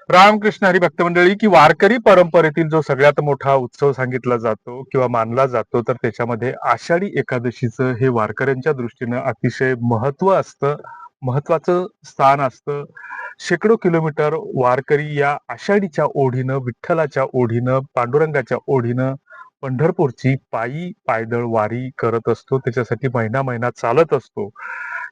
रामकृष्ण हरी भक्त मंडळी की वारकरी परंपरेतील जो सगळ्यात मोठा उत्सव सांगितला जातो किंवा मानला जातो तर त्याच्यामध्ये आषाढी एकादशीचं हे वारकऱ्यांच्या दृष्टीनं अतिशय महत्व असतं, महत्वाचं स्थान असतं. शेकडो किलोमीटर वारकरी या आषाढीच्या ओढीनं, विठ्ठलाच्या ओढीनं, पांडुरंगाच्या ओढीनं पंढरपूरची पायी पायदळ वारी करत असतो. त्याच्यासाठी महिना महिना चालत असतो.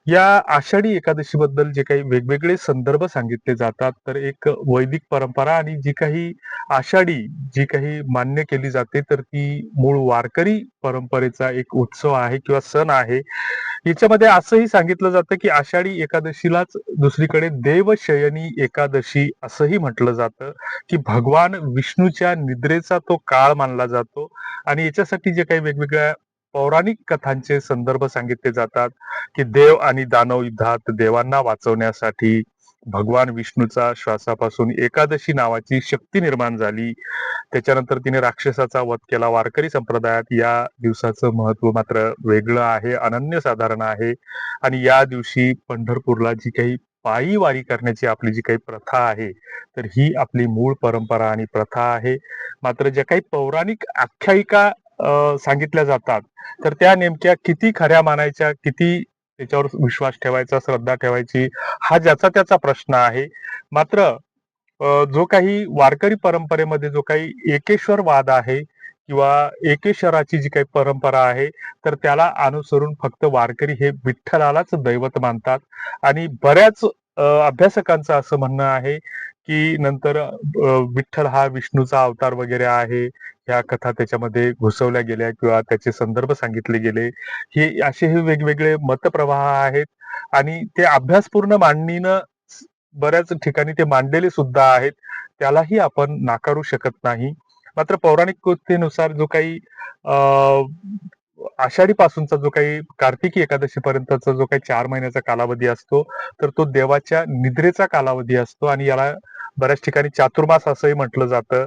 या आषाढी एकादशी बद्दल जे काही वेगवेगळे संदर्भ सांगितले जातात, तर एक वैदिक परंपरा आणि जी काही आषाढी जी काही मान्य केली जाते, तर ती मूळ वारकरी परंपरेचा एक उत्सव आहे किंवा सण आहे. याच्यामध्ये असंही सांगितलं जातं, की आषाढी एकादशीलाच दुसरीकडे देवशयनी एकादशी असंही म्हटलं जातं, की भगवान विष्णूच्या निद्रेचा तो काळ मानला जातो आणि याच्यासाठी जे काही वेगवेगळ्या पौराणिक कथांचे संदर्भ सांगितले जातात, की देव आणि दानव युद्धात देवांना वाचवण्यासाठी भगवान विष्णूचा श्वासापासून एकादशी नावाची शक्ती निर्माण झाली. त्याच्यानंतर तिने राक्षसाचा वध केला. वारकरी संप्रदायात या दिवसाचं महत्व मात्र वेगळं आहे, अनन्यसाधारण आहे आणि या दिवशी पंढरपूरला जी काही पायी वारी करण्याची आपली जी काही प्रथा आहे, तर ही आपली मूळ परंपरा आणि प्रथा आहे. मात्र ज्या काही पौराणिक आख्यायिका सांगितल्या जातात, तर त्या नेमक्या किती खऱ्या मानायच्या, किती त्याच्यावर विश्वास ठेवायचा, श्रद्धा ठेवायची, हा ज्याचा त्याचा प्रश्न आहे. मात्र जो काही वारकरी परंपरेमध्ये जो काही एकेश्वरवाद आहे किंवा एकेश्वराची जी काही परंपरा आहे, तर त्याला अनुसरून फक्त वारकरी हे विठ्ठलालाच दैवत मानतात आणि बऱ्याच अभ्यासकांचं असं म्हणणं आहे, की नंतर विठ्ठल हा विष्णूचा अवतार वगैरे आहे. ह्या कथा त्याच्यामध्ये घुसवल्या गेल्या किंवा त्याचे संदर्भ सांगितले गेले. हे वेगवेगळे मतप्रवाह आहेत आणि ते अभ्यासपूर्ण मांडणीनं बऱ्याच ठिकाणी ते मांडलेले सुद्धा आहेत. त्यालाही आपण नाकारू शकत नाही. मात्र पौराणिक कथेनुसार जो काही अ, आषाढी पासूनचा जो काही कार्तिकी एकादशी पर्यंतचा जो काही 4 महिन्याचा कालावधी असतो, तर तो देवाच्या निद्रेचा कालावधी असतो आणि याला बऱ्याच ठिकाणी चातुर्मास असंही म्हटलं जातं.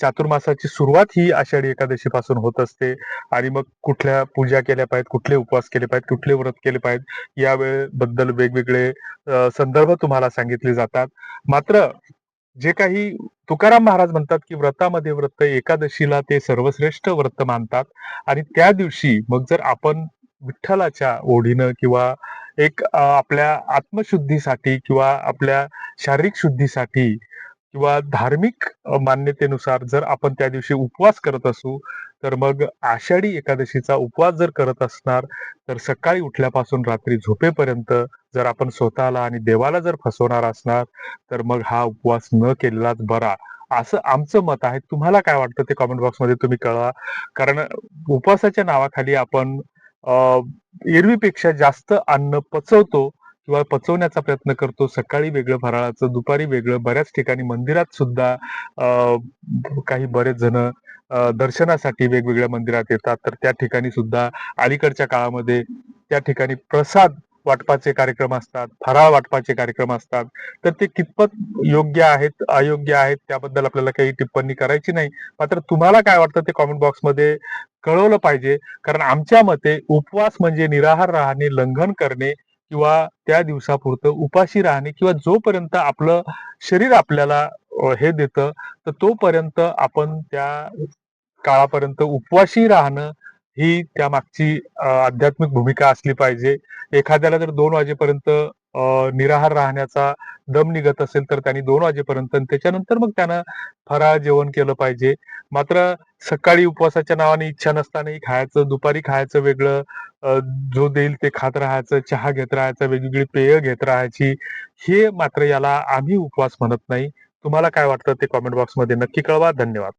चातुर्मासाची सुरुवात ही आषाढी एकादशी पासून होत असते आणि मग कुठल्या पूजा केल्या पाहिजेत, कुठले उपवास केले पाहिजेत, कुठले व्रत केले पाहिजेत, या वेळेबद्दल वेगवेगळे संदर्भ तुम्हाला सांगितले जातात. मात्र जे काही तुकाराम महाराज म्हणतात, की व्रतामध्ये व्रत एकादशीला ते सर्वश्रेष्ठ व्रत मानतात आणि त्या दिवशी मग जर आपण विठ्ठलाच्या ओढीनं किंवा एक आपल्या आत्मशुद्धीसाठी किंवा आपल्या शारीरिक शुद्धीसाठी किंवा धार्मिक मान्यतेनुसार जर आपण त्या दिवशी उपवास करत असू, तर मग आषाढी एकादशीचा उपवास जर करत असणार, तर सकाळी उठल्यापासून रात्री झोपेपर्यंत जर आपण स्वतःला आणि देवाला जर फसवणार असणार, तर मग हा उपवास न केलेलाच बरा. असं आमचं मत आहे. तुम्हाला काय वाटतं ते कमेंट बॉक्समध्ये तुम्ही कळवा. कारण उपवासाच्या नावाखाली आपण अ, एरवीपेक्षा जास्त अन्न पचवतो किंवा पचवण्याचा प्रयत्न करतो. सकाळी वेगळं फराळाचं, दुपारी वेगळं. बऱ्याच ठिकाणी मंदिरात सुद्धा काही बरेच जण दर्शनासाठी वेगवेगळ्या मंदिरात येतात. तर त्या ठिकाणी सुद्धा अलीकडच्या काळामध्ये त्या ठिकाणी प्रसाद वाटपाचे कार्यक्रम असतात, फराळ वाटपाचे कार्यक्रम असतात. तर ते कितपत योग्य आहेत, अयोग्य आहेत त्याबद्दल आपल्याला काही टिप्पणी करायची नाही. मात्र तुम्हाला काय वाटतं ते कमेंट बॉक्समध्ये कळवलं पाहिजे. कारण आमच्या मते उपवास म्हणजे निराहार राहणे, लंघन करणे किंवा त्या दिवसापुरतं उपाशी राहणे किंवा जोपर्यंत आपलं शरीर आपल्याला हे देतं, तर तोपर्यंत आपण त्या काळापर्यंत उपवाशी राहणं ही त्यामागची आध्यात्मिक भूमिका असली पाहिजे. एखाद्याला जर 2 वाजेपर्यंत निराहार राहण्याचा दम निघत असेल, तर त्यांनी 2 वाजेपर्यंत आणि त्याच्यानंतर मग त्यानं फराळ जेवण केलं पाहिजे. मात्र सकाळी उपवासाच्या नावाने इच्छा नसतानाही खायचं, दुपारी खायचं वेगळं, अ, जो देईल ते खात राहायचं, चहा घेत राहायचा, वेगवेगळी पेय घेत राहायची. हे मात्र याला आम्ही उपवास म्हणत नाही. तुम्हाला काय वाटतं ते कमेंट बॉक्समध्ये नक्की कळवा. धन्यवाद.